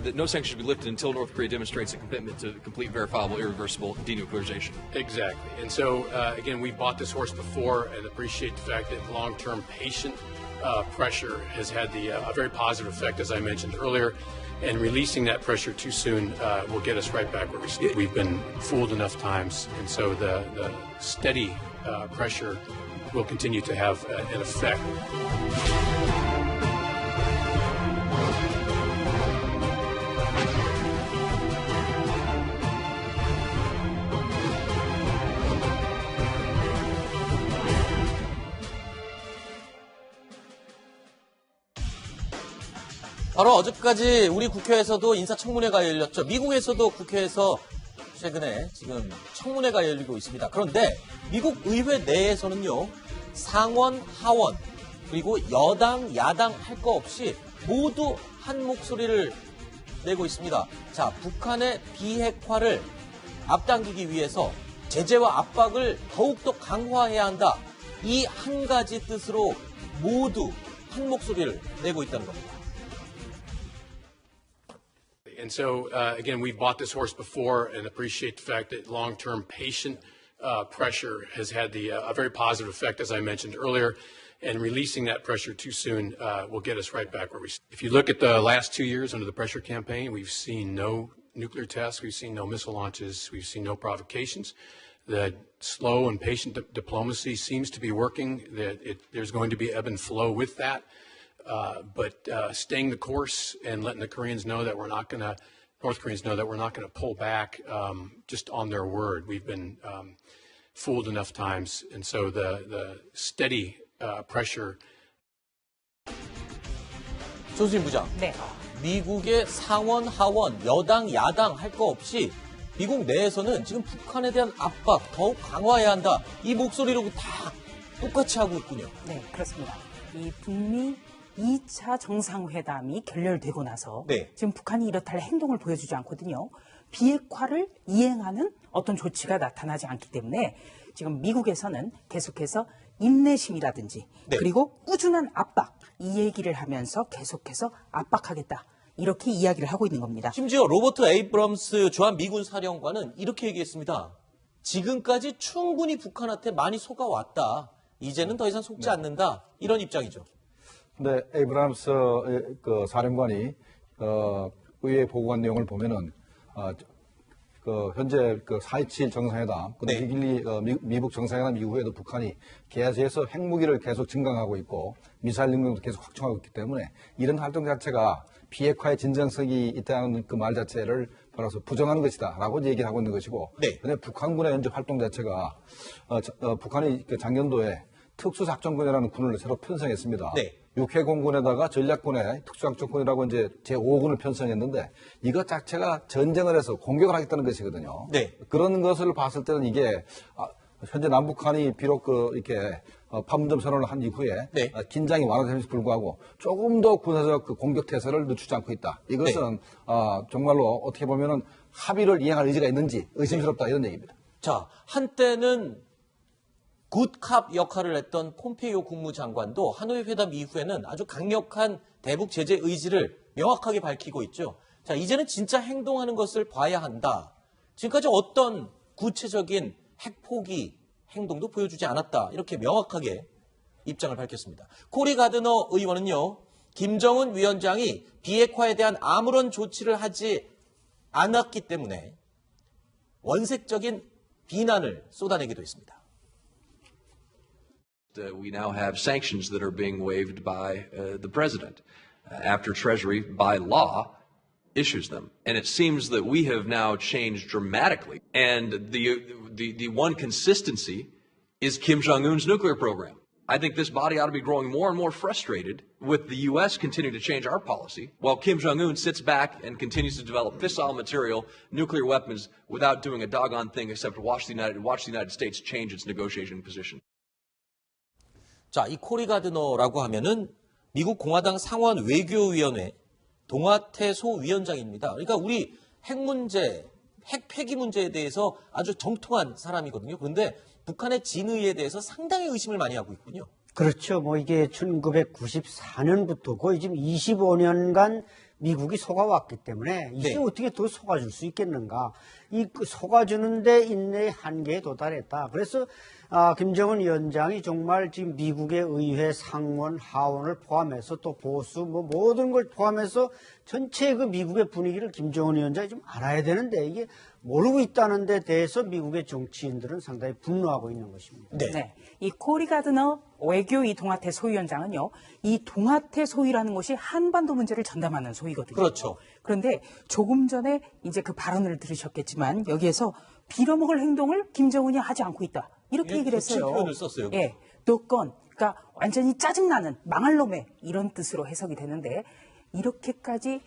that no sanctions should be lifted until North Korea demonstrates a commitment to complete, verifiable, irreversible denuclearization. Exactly. And so, again, we bought this horse before and appreciate the fact that long-term patient pressure has had a very positive effect, as I mentioned earlier. And releasing that pressure too soon will get us right back where we've been fooled enough times. And so the steady pressure will continue to have an effect. 바로 어제까지 우리 국회에서도 인사청문회가 열렸죠. 미국에서도 국회에서 최근에 지금 청문회가 열리고 있습니다. 그런데 미국 의회 내에서는요, 상원, 하원, 그리고 여당, 야당 할 거 없이 모두 한 목소리를 내고 있습니다. 자, 북한의 비핵화를 앞당기기 위해서 제재와 압박을 더욱더 강화해야 한다. 이 한 가지 뜻으로 모두 한 목소리를 내고 있다는 겁니다. And so, again, we've bought this horse before and appreciate the fact that long-term patient pressure has had a very positive effect, as I mentioned earlier. And releasing that pressure too soon will get us right back where we. If you look at the last 2 years under the pressure campaign, we've seen no nuclear tests, we've seen no missile launches, we've seen no provocations. The slow and patient diplomacy seems to be working. There's going to be ebb and flow with that. But staying the course and letting the Koreans know that North Koreans know that we're not going to pull back just on their word. We've been fooled enough times, and so the steady pressure. 조수진 부장, 네. 미국의 상원, 하원, 여당, 야당 할 거 없이 미국 내에서는 지금 북한에 대한 압박 더욱 강화해야 한다. 이 목소리로 다 똑같이 하고 있군요. 네, 그렇습니다. 이 북미 2차 정상회담이 결렬되고 나서 네. 지금 북한이 이렇다 할 행동을 보여주지 않거든요. 비핵화를 이행하는 어떤 조치가 나타나지 않기 때문에 지금 미국에서는 계속해서 인내심이라든지 네. 그리고 꾸준한 압박, 이 얘기를 하면서 계속해서 압박하겠다. 이렇게 이야기를 하고 있는 겁니다. 심지어 로버트 에이브럼스 주한 미군 사령관은 이렇게 얘기했습니다. 지금까지 충분히 북한한테 많이 속아왔다. 이제는 더 이상 속지 않는다. 이런 입장이죠. 네, 에이브럼스 그 사령관이 의회 보고한 내용을 보면은 현재 4.27 정상회담, 네. 미국 정상회담 이후에도 북한이 계속해서 핵무기를 계속 증강하고 있고 미사일 능력도 계속 확충하고 있기 때문에 이런 활동 자체가 비핵화의 진정성이 있다는 그 말 자체를 바로서 부정하는 것이다라고 얘기를 하고 있는 것이고, 네. 그런데 북한군의 현재 활동 자체가 북한이 작년도에 특수작전군이라는 군을 새로 편성했습니다. 네. 육해공군에다가 전략군에 특수작전군이라고 이제 제5군을 편성했는데 이것 자체가 전쟁을 해서 공격을 하겠다는 것이거든요. 네. 그런 것을 봤을 때는 이게 현재 남북한이 비록 이렇게 판문점 선언을 한 이후에 네. 긴장이 완화됨에도 불구하고 조금 더 군사적 공격 태세를 늦추지 않고 있다. 이것은 네. 정말로 어떻게 보면은 합의를 이행할 의지가 있는지 의심스럽다 이런 얘기입니다. 자, 한때는 굿캅 역할을 했던 폼페이오 국무장관도 하노이 회담 이후에는 아주 강력한 대북 제재 의지를 명확하게 밝히고 있죠. 자, 이제는 진짜 행동하는 것을 봐야 한다. 지금까지 어떤 구체적인 핵포기 행동도 보여주지 않았다. 이렇게 명확하게 입장을 밝혔습니다. 코리 가드너 의원은요, 김정은 위원장이 비핵화에 대한 아무런 조치를 하지 않았기 때문에 원색적인 비난을 쏟아내기도 했습니다. We now have sanctions that are being waived by the president after Treasury, by law, issues them. And it seems that we have now changed dramatically. And the one consistency is Kim Jong-un's nuclear program. I think this body ought to be growing more and more frustrated with the U.S. continuing to change our policy while Kim Jong-un sits back and continues to develop fissile material, nuclear weapons, without doing a doggone thing except watch the United States change its negotiation position. 자, 이 코리 가드너라고 하면은 미국 공화당 상원 외교위원회 동아태 소위원장입니다. 그러니까 우리 핵 문제, 핵 폐기 문제에 대해서 아주 정통한 사람이거든요. 그런데 북한의 진의에 대해서 상당히 의심을 많이 하고 있군요. 그렇죠. 이게 1994년부터 거의 지금 25년간 미국이 속아왔기 때문에 이제 네. 어떻게 더 속아줄 수 있겠는가. 속아주는데 인내의 한계에 도달했다. 그래서 김정은 위원장이 정말 지금 미국의 의회, 상원, 하원을 포함해서 또 보수 뭐 모든 걸 포함해서 전체 그 미국의 분위기를 김정은 위원장이 좀 알아야 되는데 이게 모르고 있다는 데 대해서 미국의 정치인들은 상당히 분노하고 있는 것입니다. 네. 이 코리 가드너 외교 이 동아태 소위원장은요, 이 동아태 소위라는 것이 한반도 문제를 전담하는 소위거든요. 그렇죠. 그런데 조금 전에 이제 그 발언을 들으셨겠지만 여기에서 빌어먹을 행동을 김정은이 하지 않고 있다. 이렇게 예, 얘기를 거친 했어요. 표현을 썼어요. 예. 또건, 그러니까 완전히 짜증나는 망할 놈의 이런 뜻으로 해석이 되는데 이렇게까지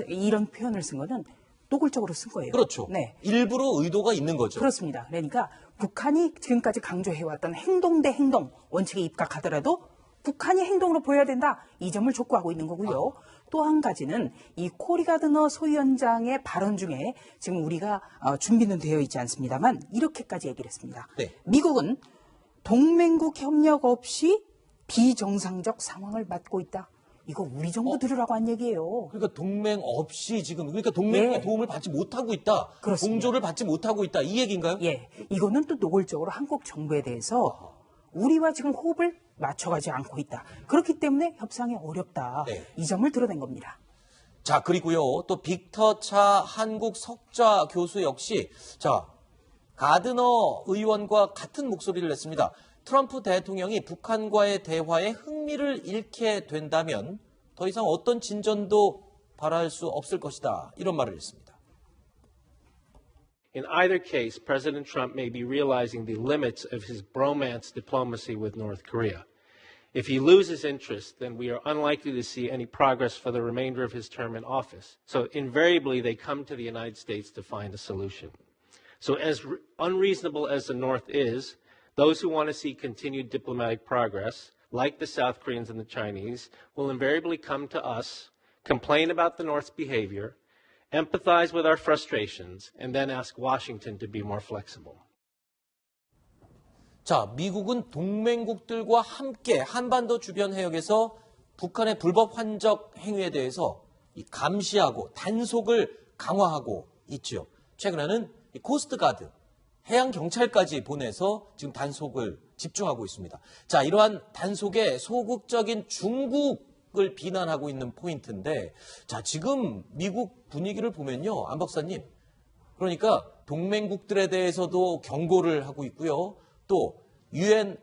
이런 표현을 쓴 거는 노골적으로 쓴 거예요. 그렇죠. 네. 일부러 의도가 있는 거죠. 그렇습니다. 그러니까 북한이 지금까지 강조해왔던 행동 대 행동 원칙에 입각하더라도 북한이 행동으로 보여야 된다. 이 점을 촉구하고 있는 거고요. 또 한 가지는 이 코리 가드너 소위원장의 발언 중에 지금 우리가 준비는 되어 있지 않습니다만 이렇게까지 얘기를 했습니다. 네. 미국은 동맹국 협력 없이 비정상적 상황을 맞고 있다. 이거 우리 정부 들으라고 한 얘기예요. 그러니까 동맹 없이 지금 그러니까 동맹의 네. 도움을 받지 못하고 있다. 그렇습니다. 공조를 받지 못하고 있다. 이 얘기인가요? 예, 이거는 또 노골적으로 한국 정부에 대해서 우리와 지금 호흡을 맞춰가지 않고 있다. 그렇기 때문에 협상이 어렵다. 네. 이 점을 드러낸 겁니다. 자, 그리고요. 또 빅터 차 한국 석좌 교수 역시 자, 가드너 의원과 같은 목소리를 냈습니다. 트럼프 대통령이 북한과의 대화에 흥미를 잃게 된다면 더 이상 어떤 진전도 바랄 수 없을 것이다. 이런 말을 했습니다. In either case, President Trump may be realizing the limits of his bromance diplomacy with North Korea. If he loses interest, then we are unlikely to see any progress for the remainder of his term in office. So invariably, they come to the United States to find a solution. So as unreasonable as the North is, those who want to see continued diplomatic progress, like the South Koreans and the Chinese, will invariably come to us, complain about the North's behavior, empathize with our frustrations, and then ask Washington to be more flexible. 자, 미국은 동맹국들과 함께 한반도 주변 해역에서 북한의 불법 환적 행위에 대해서 감시하고 단속을 강화하고 있죠. 최근에는 코스트가드, 해양경찰까지 보내서 지금 단속을 집중하고 있습니다. 자, 이러한 단속에 소극적인 중국을 비난하고 있는 포인트인데, 자, 지금 미국 분위기를 보면요, 안 박사님, 그러니까 동맹국들에 대해서도 경고를 하고 있고요. 또 유엔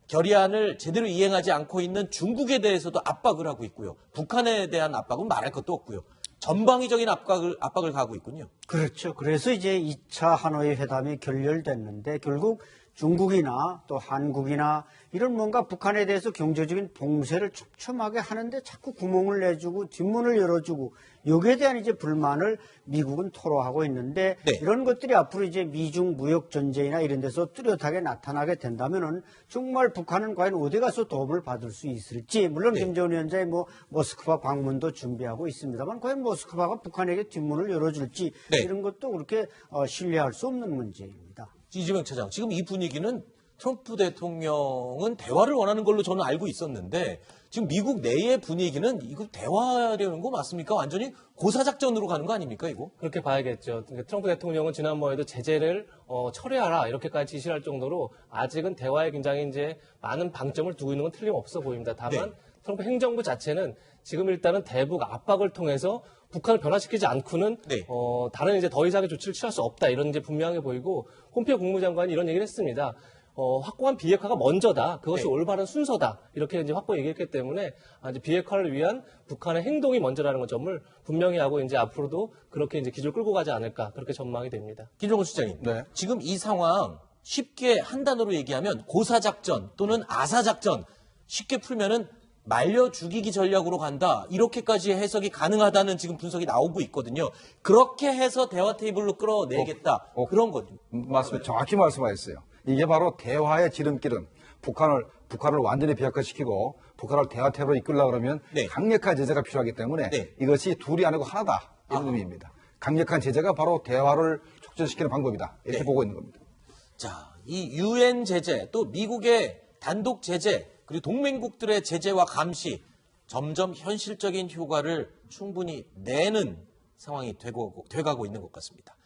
결의안을 제대로 이행하지 않고 있는 중국에 대해서도 압박을 하고 있고요. 북한에 대한 압박은 말할 것도 없고요. 전방위적인 압박을 가하고 있군요. 그렇죠. 그래서 이제 2차 하노이 회담이 결렬됐는데 결국 중국이나 또 한국이나 이런 뭔가 북한에 대해서 경제적인 봉쇄를 촘촘하게 하는데 자꾸 구멍을 내주고 뒷문을 열어주고 여기에 대한 이제 불만을 미국은 토로하고 있는데 네. 이런 것들이 앞으로 이제 미중 무역 전쟁이나 이런 데서 뚜렷하게 나타나게 된다면은 정말 북한은 과연 어디 가서 도움을 받을 수 있을지 물론 네. 김정은 위원장이 뭐 모스크바 방문도 준비하고 있습니다만 과연 모스크바가 북한에게 뒷문을 열어줄지 네. 이런 것도 그렇게 신뢰할 수 없는 문제입니다. 이재명 차장, 지금 이 분위기는 트럼프 대통령은 대화를 원하는 걸로 저는 알고 있었는데 지금 미국 내의 분위기는 이거 대화하려는 거 맞습니까? 완전히 고사작전으로 가는 거 아닙니까, 이거? 그렇게 봐야겠죠. 트럼프 대통령은 지난번에도 제재를 철회하라 이렇게까지 지시를 할 정도로 아직은 대화에 굉장히 이제 많은 방점을 두고 있는 건 틀림없어 보입니다. 다만 네. 트럼프 행정부 자체는 지금 일단은 대북 압박을 통해서 북한을 변화시키지 않고는 네. 다른 이제 더 이상의 조치를 취할 수 없다 이런 이제 분명해 보이고 폼페이오 국무장관이 이런 얘기를 했습니다. 확고한 비핵화가 먼저다. 그것이 네. 올바른 순서다. 이렇게 이제 확고히 얘기했기 때문에 이제 비핵화를 위한 북한의 행동이 먼저라는 점을 분명히 하고 이제 앞으로도 그렇게 이제 기조를 끌고 가지 않을까 그렇게 전망이 됩니다. 김종훈 수장님, 네. 지금 이 상황 쉽게 한 단어로 얘기하면 고사작전 또는 아사작전 쉽게 풀면은 말려 죽이기 전략으로 간다. 이렇게까지 해석이 가능하다는 지금 분석이 나오고 있거든요. 그렇게 해서 대화 테이블로 끌어내겠다. 그런 거죠. 맞습니다. 정확히 말씀하셨어요. 이게 바로 대화의 지름길은 북한을 완전히 비핵화시키고 북한을 대화 테이블로 이끌려고 그러면 네. 강력한 제재가 필요하기 때문에 네. 이것이 둘이 아니고 하나다. 이런 의미입니다. 강력한 제재가 바로 대화를 촉진시키는 방법이다. 이렇게 네. 보고 있는 겁니다. 자, 이 유엔 제재, 또 미국의 단독 제재, 그리고 동맹국들의 제재와 감시, 점점 현실적인 효과를 충분히 내는 상황이 돼가고 있는 것 같습니다.